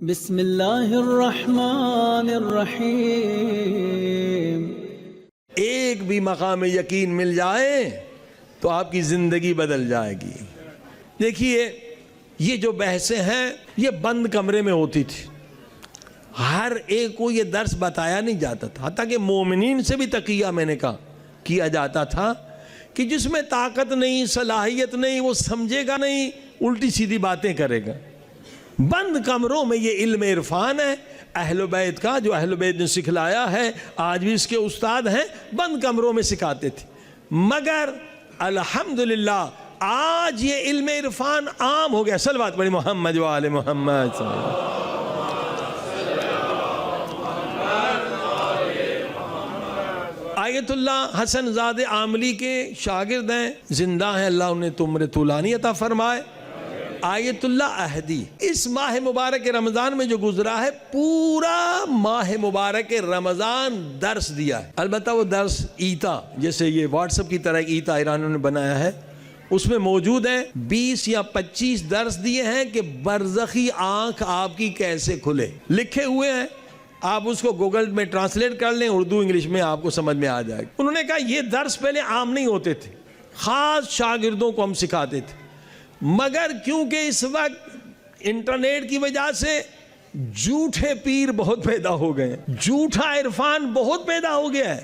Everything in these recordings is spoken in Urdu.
بسم اللہ الرحمن الرحیم۔ ایک بھی مقام یقین مل جائے تو آپ کی زندگی بدل جائے گی۔ دیکھیے یہ جو بحثیں ہیں یہ بند کمرے میں ہوتی تھی، ہر ایک کو یہ درس بتایا نہیں جاتا تھا، حتیٰ کہ مومنین سے بھی تقیہ میں نے کہا کیا جاتا تھا کہ جس میں طاقت نہیں، صلاحیت نہیں، وہ سمجھے گا نہیں، الٹی سیدھی باتیں کرے گا۔ بند کمروں میں یہ علم عرفان ہے اہل بیت کا، جو اہل بیت نے سکھلایا ہے، آج بھی اس کے استاد ہیں، بند کمروں میں سکھاتے تھے۔ مگر الحمدللہ آج یہ علم عرفان عام ہو گیا۔ صلوات پڑھی محمد و آل محمد صلی اللہ علیہ وسلم۔ آیت اللہ حسن زادہ عاملی کے شاگرد ہیں، زندہ ہیں، اللہ انہیں عمر طولانی عطا فرمائے۔ آیت اللہ احدی اس ماہ مبارک رمضان میں جو گزرا ہے، پورا ماہ مبارک رمضان درس دیا ہے۔ البتہ وہ درس ایتا، جیسے یہ واٹس ایپ کی طرح ایک ایتا ایرانیوں نے بنایا ہے، اس میں موجود ہیں 20 یا 25 درس دیے ہیں کہ برزخی آنکھ آپ کی کیسے کھلے، لکھے ہوئے ہیں، آپ اس کو گوگل میں ٹرانسلیٹ کر لیں، اردو انگلش میں آپ کو سمجھ میں آ جائے گا۔ انہوں نے کہا یہ درس پہلے عام نہیں ہوتے تھے، خاص شاگردوں کو ہم سکھاتے تھے، مگر کیونکہ اس وقت انٹرنیٹ کی وجہ سے جھوٹے پیر بہت پیدا ہو گئے ہیں، جھوٹا عرفان بہت پیدا ہو گیا ہے،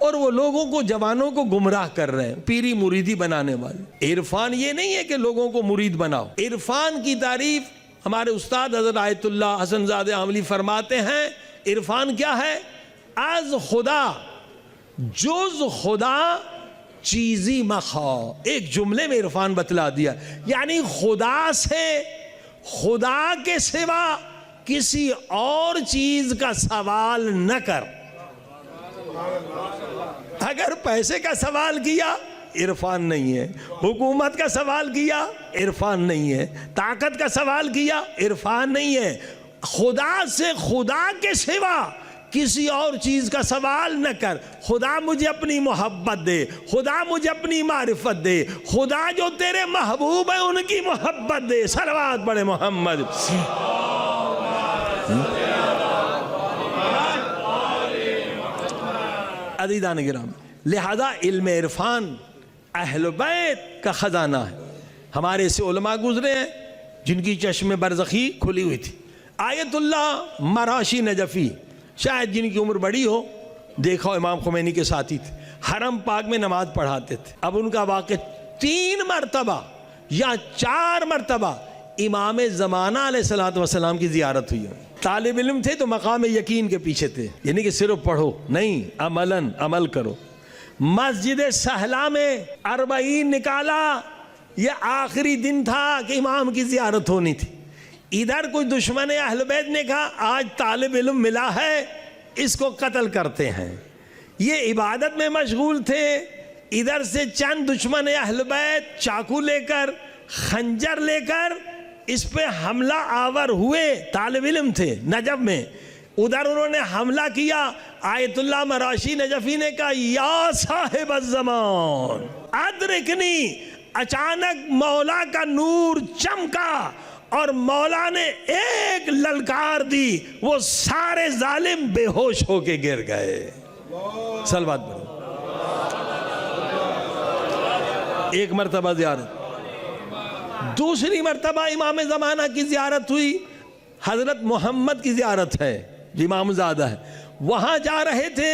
اور وہ لوگوں کو، جوانوں کو گمراہ کر رہے ہیں، پیری مریدی بنانے والے۔ عرفان یہ نہیں ہے کہ لوگوں کو مرید بناؤ۔ عرفان کی تعریف ہمارے استاد حضرت آیت اللہ حسن زادہ عاملی فرماتے ہیں، عرفان کیا ہے؟ از خدا جز خدا چیزی مخوا۔ ایک جملے میں عرفان بتلا دیا، یعنی خدا سے، خدا کے سوا کسی اور چیز کا سوال نہ کر۔ اگر پیسے کا سوال کیا عرفان نہیں ہے، حکومت کا سوال کیا عرفان نہیں ہے، طاقت کا سوال کیا عرفان نہیں ہے۔ خدا سے، خدا کے سوا کسی اور چیز کا سوال نہ کر۔ خدا مجھے اپنی محبت دے، خدا مجھے اپنی معرفت دے، خدا جو تیرے محبوب ہیں ان کی محبت دے۔ صلوات پڑھے محمد۔ عزیزان گرامی، لہذا علم عرفان اہل بیت کا خزانہ ہے۔ ہمارے ایسے علماء گزرے ہیں جن کی چشم برزخی کھلی ہوئی تھی۔ آیت اللہ مراشی نجفی، شاید جن کی عمر بڑی ہو، دیکھو امام خمینی کے ساتھی تھے، حرم پاک میں نماز پڑھاتے تھے۔ اب ان کا واقعہ 3 مرتبہ یا 4 مرتبہ امام زمانہ علیہ السلام کی زیارت ہوئی ہے۔ طالب علم تھے تو مقام یقین کے پیچھے تھے، یعنی کہ صرف پڑھو نہیں، عمل کرو۔ مسجد سہلا میں 40 نکالا، یہ آخری دن تھا کہ امام کی زیارت ہونی تھی۔ ادھر کوئی دشمن اہل بیت نے کہا آج طالب علم ملا ہے، اس کو قتل کرتے ہیں۔ یہ عبادت میں مشغول تھے، ادھر سے چند دشمن اہل بیت چاقو لے کر، خنجر لے کر اس پہ حملہ آور ہوئے۔ طالب علم تھے نجف میں، ادھر انہوں نے حملہ کیا۔ آیت اللہ مراشی نجفی نے کہا یا صاحب الزمان ادرکنی۔ اچانک مولا کا نور چمکا اور مولا نے ایک للکار دی، وہ سارے ظالم بے ہوش ہو کے گر گئے۔ صلوات پڑھو۔ ایک مرتبہ زیارت۔ دوسری مرتبہ امام زمانہ کی زیارت ہوئی، حضرت محمد کی زیارت ہے، امام زادہ ہے۔ وہاں جا رہے تھے،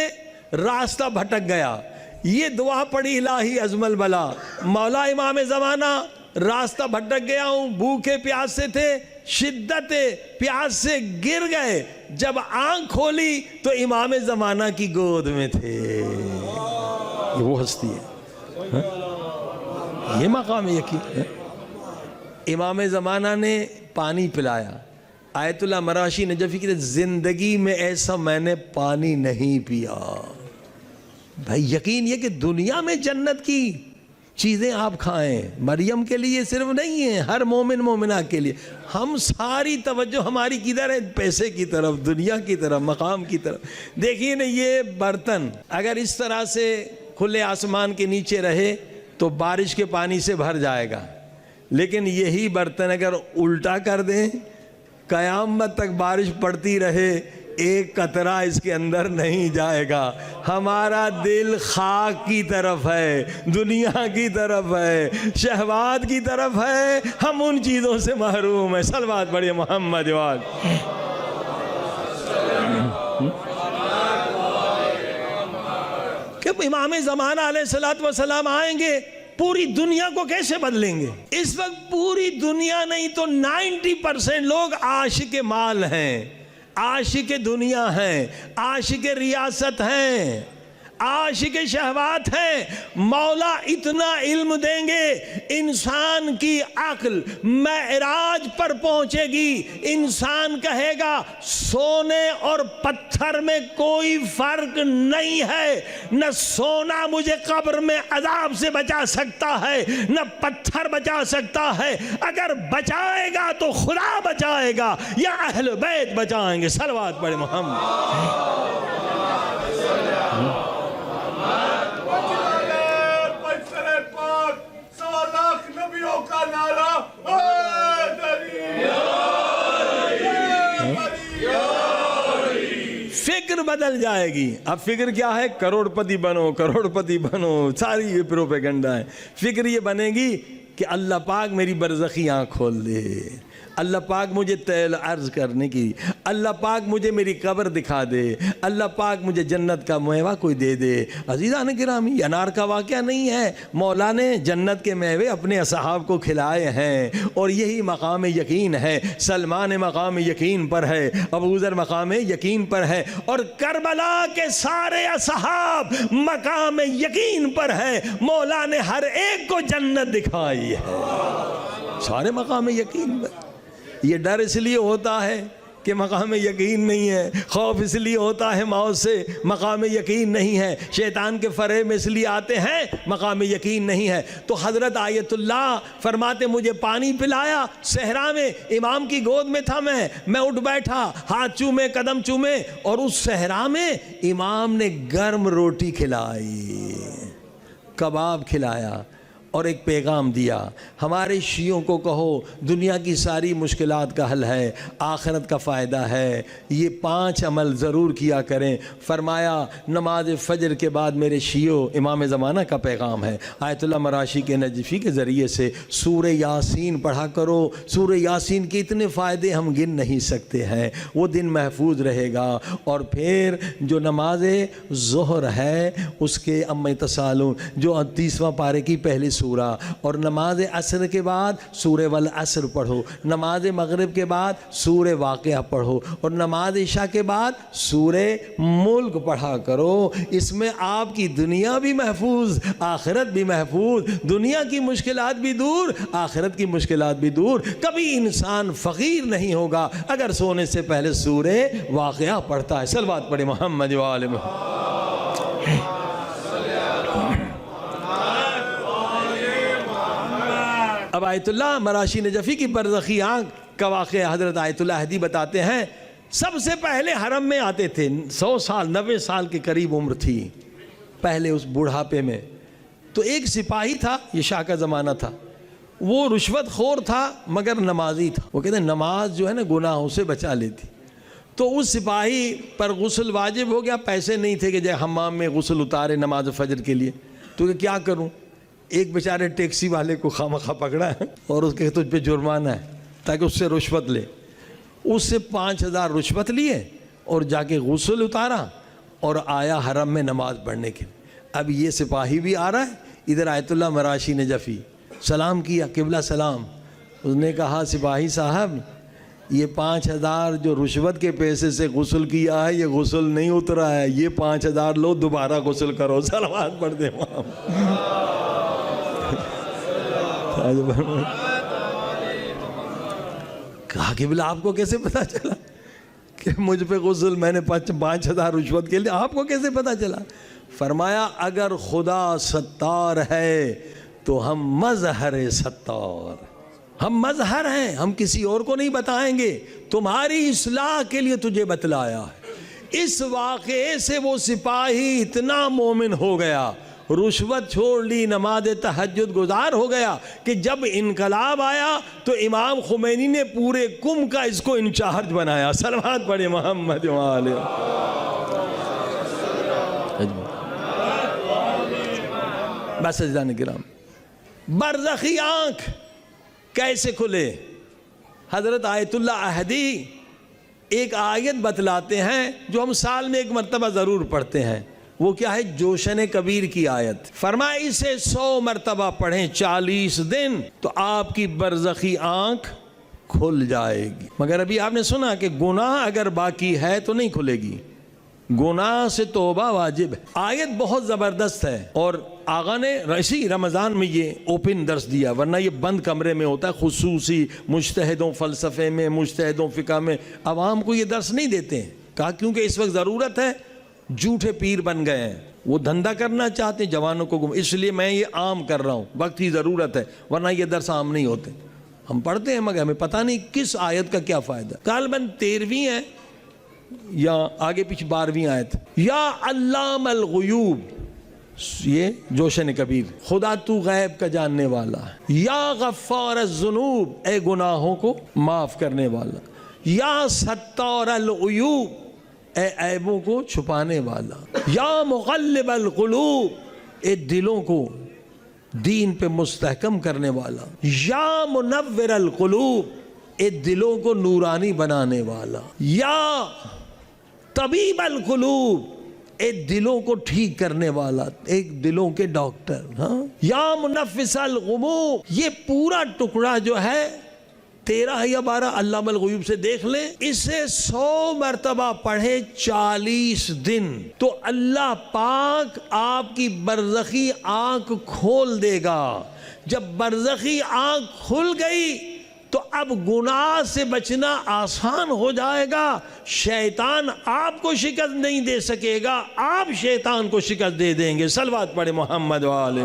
راستہ بھٹک گیا، یہ دعا پڑھی الہی عظم البلا، مولا امام زمانہ راستہ بھٹک گیا ہوں، بھوکے پیاس سے تھے، شدت پیاس سے گر گئے۔ جب آنکھ کھولی تو امام زمانہ کی گود میں تھے۔ یہ وہ ہستی ہے، یہ مقام یقین ہے۔ امام زمانہ نے پانی پلایا۔ آیت اللہ مراشی نجفی کی زندگی میں ایسا میں نے پانی نہیں پیا۔ بھائی یقین یہ کہ دنیا میں جنت کی چیزیں آپ کھائیں، مریم کے لیے صرف نہیں ہے، ہر مومن مومنہ کے لیے۔ ہم ساری توجہ ہماری کدھر ہے؟ پیسے کی طرف، دنیا کی طرف، مقام کی طرف۔ دیکھیے نا، یہ برتن اگر اس طرح سے کھلے آسمان کے نیچے رہے تو بارش کے پانی سے بھر جائے گا، لیکن یہی برتن اگر الٹا کر دیں، قیامت تک بارش پڑتی رہے، ایک قطرہ اس کے اندر نہیں جائے گا۔ ہمارا دل خاک کی طرف ہے، دنیا کی طرف ہے، شہوات کی طرف ہے، ہم ان چیزوں سے محروم ہیں۔ صلوات پڑھیے محمد وال۔ کہ امام زمانہ علیہ السلام آئیں گے، پوری دنیا کو کیسے بدلیں گے؟ اس وقت پوری دنیا نہیں تو 90% لوگ عاشق مال ہیں، عاشق دنیا ہیں، عاشق ریاست ہیں، عاشق شہوات ہیں۔ مولا اتنا علم دیں گے، انسان کی عقل معراج پر پہنچے گی، انسان کہے گا سونے اور پتھر میں کوئی فرق نہیں ہے، نہ سونا مجھے قبر میں عذاب سے بچا سکتا ہے، نہ پتھر بچا سکتا ہے، اگر بچائے گا تو خدا بچائے گا یا اہل بیت بچائیں گے۔ صلوات پڑھے محمد۔ فکر بدل جائے گی۔ اب فکر کیا ہے؟ کروڑ پتی بنو، کروڑ پتی بنو، ساری یہ پروپیگنڈا ہے۔ فکر یہ بنے گی کہ اللہ پاک میری برزخی آنکھ کھول دے، اللہ پاک مجھے طیل عرض کرنے کی، اللہ پاک مجھے میری قبر دکھا دے، اللہ پاک مجھے جنت کا میوہ کوئی دے دے۔ عزیزان گرامی، یہ انار کا واقعہ نہیں ہے، مولا نے جنت کے میوے اپنے اصحاب کو کھلائے ہیں، اور یہی مقام یقین ہے۔ سلمان مقام یقین پر ہے، ابو ذر مقام یقین پر ہے، اور کربلا کے سارے اصحاب مقام یقین پر ہے۔ مولا نے ہر ایک کو جنت دکھائی ہے، سارے مقام یقین پر۔ یہ ڈر اس لیے ہوتا ہے کہ مقام یقین نہیں ہے، خوف اس لیے ہوتا ہے موت سے، مقام یقین نہیں ہے، شیطان کے فریب میں اس لیے آتے ہیں، مقام یقین نہیں ہے۔ تو حضرت آیت اللہ فرماتے مجھے پانی پلایا صحرا میں، امام کی گود میں تھا، میں اٹھ بیٹھا، ہاتھ چومے، قدم چومے، اور اس صحرا میں امام نے گرم روٹی کھلائی، کباب کھلایا، اور ایک پیغام دیا، ہمارے شیعوں کو کہو دنیا کی ساری مشکلات کا حل ہے، آخرت کا فائدہ ہے، یہ 5 عمل ضرور کیا کریں۔ فرمایا نماز فجر کے بعد میرے شیعوں، امام زمانہ کا پیغام ہے، آیت اللہ مراشی کے نجفی کے ذریعے سے سورہ یاسین پڑھا کرو۔ سورہ یاسین کے اتنے فائدے ہم گن نہیں سکتے ہیں، وہ دن محفوظ رہے گا۔ اور پھر جو نماز ظہر ہے اس کے اما تسالون، جو 30واں پارے کی پہلی سورہ، اور نماز عصر کے بعد سورہ والعصر پڑھو، نماز مغرب کے بعد سورہ واقعہ پڑھو، اور نماز عشاء کے بعد سورہ ملک پڑھا کرو۔ اس میں آپ کی دنیا بھی محفوظ، آخرت بھی محفوظ، دنیا کی مشکلات بھی دور، آخرت کی مشکلات بھی دور۔ کبھی انسان فقیر نہیں ہوگا اگر سونے سے پہلے سورہ واقعہ پڑھتا ہے۔ صلوات پڑھے محمد و آل محمد۔ اب آیت اللہ مراشی نجفی کی برزخی آنکھ کا واقعہ حضرت آیت اللہ ہدی بتاتے ہیں۔ سب سے پہلے حرم میں آتے تھے، 100 سال 90 سال کے قریب عمر تھی پہلے اس بڑھاپے میں۔ تو ایک سپاہی تھا، یہ شاہ کا زمانہ تھا، وہ رشوت خور تھا مگر نمازی تھا۔ وہ کہتے ہیں نماز جو ہے نا گناہوں سے بچا لیتی۔ تو اس سپاہی پر غسل واجب ہو گیا، پیسے نہیں تھے کہ جائے حمام میں غسل اتارے نماز فجر کے لیے، تو کہ کیا کروں؟ ایک بیچارے ٹیکسی والے کو خامخواہ پکڑا ہے اور اس کے تجھ پہ جرمانہ ہے تاکہ اس سے رشوت لے۔ اس سے 5000 رشوت لیے اور جا کے غسل اتارا اور آیا حرم میں نماز پڑھنے کے لیے۔ اب یہ سپاہی بھی آ رہا ہے، ادھر آیت اللہ مراشی نجفی سلام کیا، قبلہ سلام۔ اس نے کہا سپاہی صاحب یہ 5000 جو رشوت کے پیسے سے غسل کیا ہے یہ غسل نہیں اترا ہے، یہ 5000 لو دوبارہ غسل کرو۔ صلوات پڑھ دے کہا کہ بلا آپ کو کیسے پتا چلا کہ مجھ پہ غسل، میں نے 5000 رشوت کے لیے، آپ کو کیسے پتا چلا؟ فرمایا اگر خدا ستار ہے تو ہم مظہر ستار، ہم مظہر ہیں، ہم کسی اور کو نہیں بتائیں گے، تمہاری اصلاح کے لیے تجھے بتلایا ہے۔ اس واقعے سے وہ سپاہی اتنا مومن ہو گیا، رشوت چھوڑ لی، نماز تہجد گزار ہو گیا کہ جب انقلاب آیا تو امام خمینی نے پورے قم کا اس کو انچارج بنایا. صلوات پڑھے محمد والے. بس عزیزان کرام، برزخی آنکھ کیسے کھلے؟ حضرت آیت اللہ احدی ایک آیت بتلاتے ہیں جو ہم سال میں ایک مرتبہ ضرور پڑھتے ہیں. وہ کیا ہے؟ جوشن کبیر کی آیت. فرمایا اسے 100 مرتبہ پڑھیں 40 دن تو آپ کی برزخی آنکھ کھل جائے گی. مگر ابھی آپ نے سنا کہ گناہ اگر باقی ہے تو نہیں کھلے گی، گناہ سے توبہ واجب ہے. آیت بہت زبردست ہے اور آقا نے اسی رمضان میں یہ اوپن درس دیا، ورنہ یہ بند کمرے میں ہوتا ہے، خصوصی مجتہدوں فلسفے میں، مجتہدوں فقہ میں عوام کو یہ درس نہیں دیتے ہیں. کہا کیونکہ اس وقت ضرورت ہے، جھوٹے پیر بن گئے ہیں، وہ دھندا کرنا چاہتے ہیں جوانوں کو، اس لیے میں یہ عام کر رہا ہوں، وقت کی ضرورت ہے، ورنہ یہ درس عام نہیں ہوتے. ہم پڑھتے ہیں مگر ہمیں پتہ نہیں کس آیت کا کیا فائدہ. غالباً 13ویں ہے یا آگے پیچھے 12ویں آیت. یا علام الغیوب، یہ جوشن کبیر، خدا تو غیب کا جاننے والا ہے. یا غفار الذنوب، اے گناہوں کو معاف کرنے والا. یا ستار العیوب، اے عیبوں کو چھپانے والا. یا مغلب القلوب، اے دلوں کو دین پہ مستحکم کرنے والا. یا منور القلوب، اے دلوں کو نورانی بنانے والا. یا طبیب القلوب، اے دلوں کو ٹھیک کرنے والا، ایک دلوں کے ڈاکٹر. ہاں. یا منفس الغموم، یہ پورا ٹکڑا جو ہے 13 یا 12 علام الغیوب سے دیکھ لیں. اسے 100 مرتبہ پڑھے 40 دن تو اللہ پاک آپ کی برزخی آنکھ کھول دے گا. جب برزخی آنکھ کھل گئی تو اب گناہ سے بچنا آسان ہو جائے گا. شیطان آپ کو شکست نہیں دے سکے گا، آپ شیطان کو شکست دے دیں گے. صلوات پڑھے محمد وآلہ.